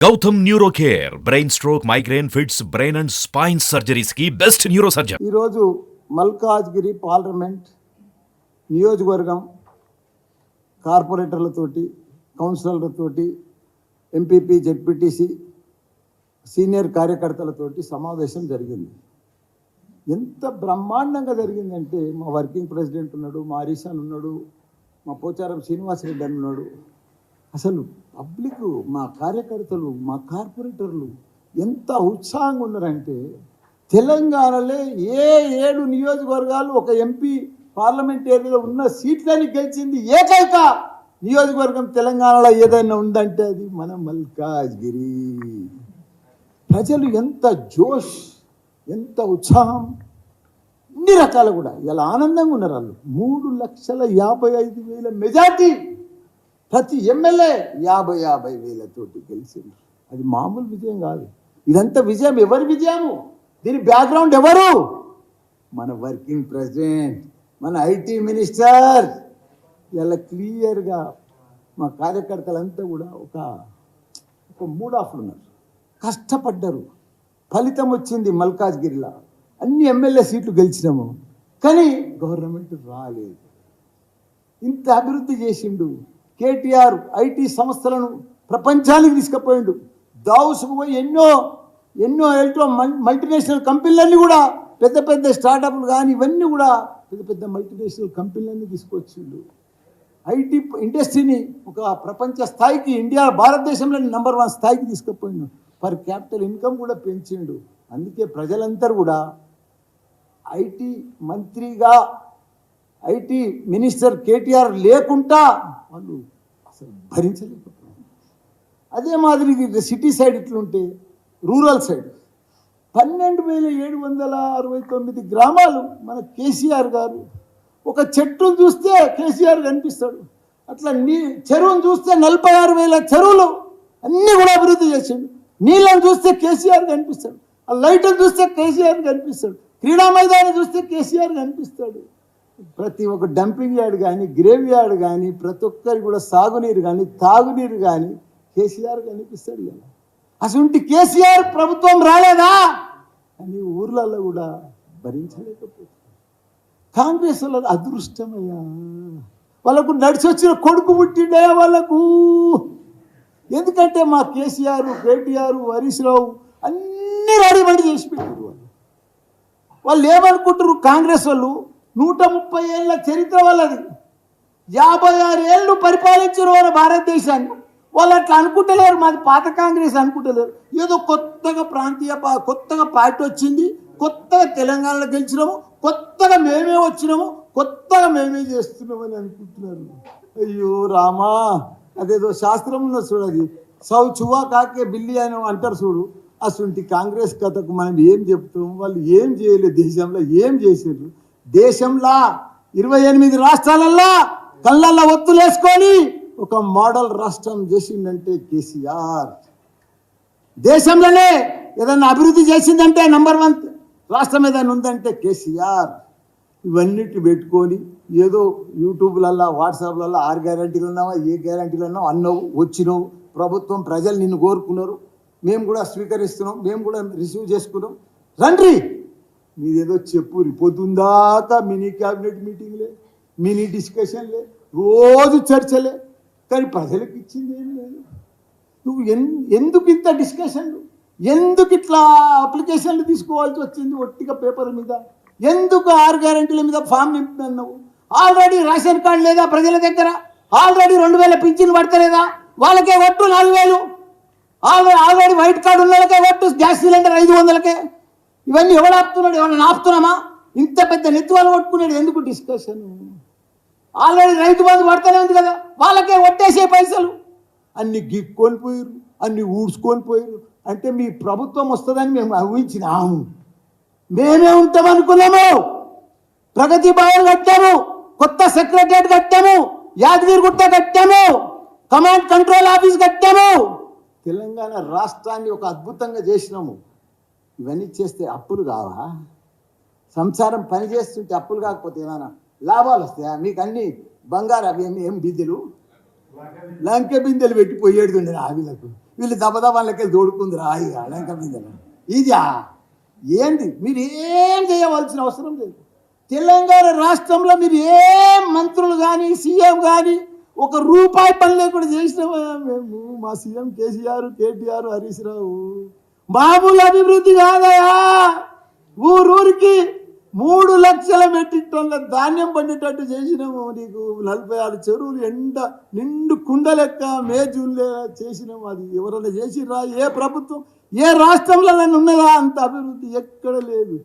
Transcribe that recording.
Gautam neuro care brain stroke migraine fits brain and spine surgeries కి best neuro surgeon. ఈరోజు Malkajgiri parliament నియోజకవర్గం కార్పొరేటర్లతోటి కౌన్సిలర్లతోటి ఎంపీపీ జెడ్పీటీసీ సీనియర్ కార్యకర్తలతోటి సమావేశం జరిగింది. ఎంత బ్రహ్మాండంగా జరిగిందంటే మా వర్కింగ్ ప్రెసిడెంట్ ఉన్నాడు, మా హరీశాన్ ఉన్నాడు, మా పోచారం శ్రీనివాసరెడ్డి అని ఉన్నాడు. అసలు పబ్లిక్, మా కార్యకర్తలు, మా కార్పొరేటర్లు ఎంత ఉత్సాహంగా ఉన్నారంటే తెలంగాణలో 7 నియోజకవర్గాలు ఒక ఎంపీ పార్లమెంట్ ఏరియాలో ఉన్న సీట్లని గెలిచింది ఏకైక నియోజకవర్గం తెలంగాణలో ఏదైనా ఉందంటే అది మన మల్కాజ్గిరి. ప్రజలు ఎంత జోష్, ఎంత ఉత్సాహం, అన్ని రకాలు కూడా ఇలా ఆనందంగా ఉన్నారు. వాళ్ళు 3,55,000 మెజార్టీ, ప్రతి ఎమ్మెల్యే 50,000 తోటి గెలిచింది. అది మామూలు విజయం కాదు. ఇదంతా విజయం ఎవరి విజయము? దీని బ్యాక్గ్రౌండ్ ఎవరు? మన వర్కింగ్ ప్రెసిడెంట్, మన ఐటీ మినిస్టర్. ఇలా క్లియర్గా మా కార్యకర్తలంతా కూడా ఒక మూడ్ ఆఫ్ ఉన్నారు, కష్టపడ్డారు. ఫలితం వచ్చింది. మల్కాజ్గిరిలో అన్ని ఎమ్మెల్యే సీట్లు గెలిచినాము, కానీ గవర్నమెంట్ రాలేదు. ఇంత అభివృద్ధి చేసిండు కేటీఆర్. ఐటీ సంస్థలను ప్రపంచానికి తీసుకుపోయిండు. దావుసుకు పోయి ఎన్నో మల్టీనేషనల్ కంపెనీలన్నీ కూడా పెద్ద పెద్ద స్టార్టప్లు కానీ ఇవన్నీ కూడా పెద్ద పెద్ద మల్టీనేషనల్ కంపెనీలన్నీ తీసుకొచ్చిండు. ఐటీ ఇండస్ట్రీని ఒక ప్రపంచ స్థాయికి, ఇండియా భారతదేశంలో నెంబర్ 1 స్థాయికి తీసుకుపోయిండు. పర్ క్యాపిటల్ ఇన్కమ్ కూడా పెంచిండు. అందుకే ప్రజలందరూ కూడా ఐటీ మంత్రిగా, ఐటీ మినిస్టర్ కేటీఆర్ లేకుండా వాళ్ళు అసలు భరించలేకపోతున్నారు. అదే మాదిరి సిటీ సైడ్ ఇట్లుంటే రూరల్ సైడ్ 12,769 గ్రామాలు మన కేసీఆర్ గారు. ఒక చెట్టును చూస్తే కేసీఆర్ కనిపిస్తాడు. అట్లా చెరువును చూస్తే 46,000 చెరువులు అన్నీ కూడా అభివృద్ధి చేసిండు. నీళ్ళను చూస్తే కేసీఆర్ కనిపిస్తాడు. ఆ లైట్ను చూస్తే కేసీఆర్ కనిపిస్తాడు. క్రీడా మైదానం చూస్తే కేసీఆర్ కనిపిస్తాడు. ప్రతి ఒక్క డంపింగ్ యార్డ్ కానీ, గ్రేవ్ యార్డ్ కానీ, ప్రతి ఒక్కరికి కూడా సాగునీరు కానీ, తాగునీరు కానీ కేసీఆర్ కనిపిస్తాడు కదా. అసలు కేసీఆర్ ప్రభుత్వం రాలేదా అని ఊర్లలో కూడా భరించలేకపోతుంది. కాంగ్రెస్ వాళ్ళ అదృష్టమయ్యా, వాళ్ళకు నడిచి వచ్చిన కొడుకు పుట్టిండయా వాళ్ళకు. ఎందుకంటే మా కేసీఆర్, కేటీఆర్, హరీష్ రావు అన్నీ రెడీమేడ్ చేసి పెట్టారు. వాళ్ళు ఏమనుకుంటారు? కాంగ్రెస్ వాళ్ళు 130 ఏళ్ళ చరిత్ర వాళ్ళది, 56 ఏళ్ళు పరిపాలించారు మన భారతదేశాన్ని. వాళ్ళు అట్లా అనుకుంటలేరు. మాది పాత కాంగ్రెస్ అనుకుంటలేరు. ఏదో కొత్తగా కొత్తగా పార్టీ వచ్చింది, కొత్తగా తెలంగాణలో గెలిచినాము, కొత్తగా మేమే వచ్చినాము, కొత్తగా మేమే చేస్తున్నామని అనుకుంటున్నారు. అయ్యో రామా, అదేదో శాస్త్రం ఉన్న చూడు, అది సౌ చువా కాకే బిల్లి అని అంటారు చూడు. అసలు కాంగ్రెస్ కథకు మనం ఏం చెప్తాం? వాళ్ళు ఏం చేయలేదు, దేశంలో ఏం చేసారు? దేశంలో 28 రాష్ట్రాలల్లో కళ్ళల్లో ఒత్తులేసుకొని ఒక మోడల్ రాష్ట్రం చేసిందంటే కేసీఆర్. దేశంలోనే ఏదైనా అభివృద్ధి చేసిందంటే నంబర్ 1 రాష్ట్రం ఏదైనా ఉందంటే కేసీఆర్. ఇవన్నిటి పెట్టుకొని ఏదో యూట్యూబ్లల్లో, వాట్సాప్లలో 6 గ్యారంటీలు ఉన్నావా, ఏ గ్యారంటీలు ఉన్నావు అన్నావు, వచ్చినావు. ప్రభుత్వం, ప్రజలు నిన్ను కోరుకున్నారు, మేము కూడా స్వీకరిస్తున్నాం, మేము కూడా రిసీవ్ చేసుకున్నాం. రండి మీదేదో చెప్పురి. పొద్దుందాకా మినీ క్యాబినెట్ మీటింగ్లే, మినీ డిస్కషన్లే, రోజు చర్చలే, కానీ ప్రజలకు ఇచ్చింది ఏం లేదు. నువ్వు ఎందుకు ఇంత డిస్కషన్లు, ఎందుకు ఇట్లా అప్లికేషన్లు తీసుకోవాల్సి వచ్చింది ఒట్టిగా పేపర్ మీద? ఎందుకు 6 గ్యారంటీల మీద ఫామ్ నింపుతున్నావు? ఆల్రెడీ రేషన్ కార్డు లేదా ప్రజల దగ్గర? ఆల్రెడీ 2,000 పింఛన్లు పడతలేదా? వాళ్ళకే ఒట్టు 4,000. ఆల్రెడీ వైట్ కార్డు ఉన్న వాళ్ళకే ఒట్టు, గ్యాస్ సిలిండర్ 500కే. ఇవన్నీ ఎవడు ఆపుతున్నాడు? ఎవరైనా ఆపుతున్నామా? ఇంత పెద్ద నెత్తువాళ్ళు కొట్టుకునేది ఎందుకు డిస్కషన్? ఆల్రెడీ రైతు బంధు పడతానే ఉంది కదా, వాళ్ళకే ఒట్టేసే పైసలు. అన్ని గిక్కొని పోయారు, అన్ని ఊడ్చుకొని పోయారు. అంటే మీ ప్రభుత్వం వస్తుందని మేము ఊహించినాము. మేమే ఉంటామనుకున్నాము. ప్రగతి భవన్ కట్టాము, కొత్త సెక్రటరియట్ కట్టాము, యాదగిరిగుట్ట కట్టాము, కమాండ్ కంట్రోల్ ఆఫీస్ కట్టాము. తెలంగాణ రాష్ట్రాన్ని ఒక అద్భుతంగా చేసినాము. ఇవన్నీ చేస్తే అప్పులు కావా? సంసారం పని చేస్తుంటే అప్పులు కాకపోతే ఏమైనా లాభాలు వస్తాయా? మీకు అన్ని బంగారు అవి ఏం బిందెలు, లంకె బిందెలు పెట్టిపోయేడుతుండే ఆవిలకు. వీళ్ళు దబదబాలకి దోడుకుంది రాయి అలంక మీద ఇదా ఏంది మీరు ఏం చేయవలసిన అవసరం లేదు. తెలంగాణ రాష్ట్రంలో మీరు ఏం మంత్రులు కానీ సీఎం కానీ ఒక రూపాయి పని లేకుండా చేసినామా మేము? మా సీఎం కేసీఆర్, కేటీఆర్, హరీష్ రావు మామూలు అభివృద్ధి కాదయా. ఊరూరికి 3 లక్షల మెట్రిక్ టన్నుల ధాన్యం పండేటట్టు చేసినాము. నీకు 46 చెరువులు నిండు కుండ లెక్క మే జూన్లో చేసినాము. అది ఎవరైనా చేసిర్రా? ఏ ప్రభుత్వం ఏ రాష్ట్రంలో ఉన్నదా అంత అభివృద్ధి? ఎక్కడ లేదు.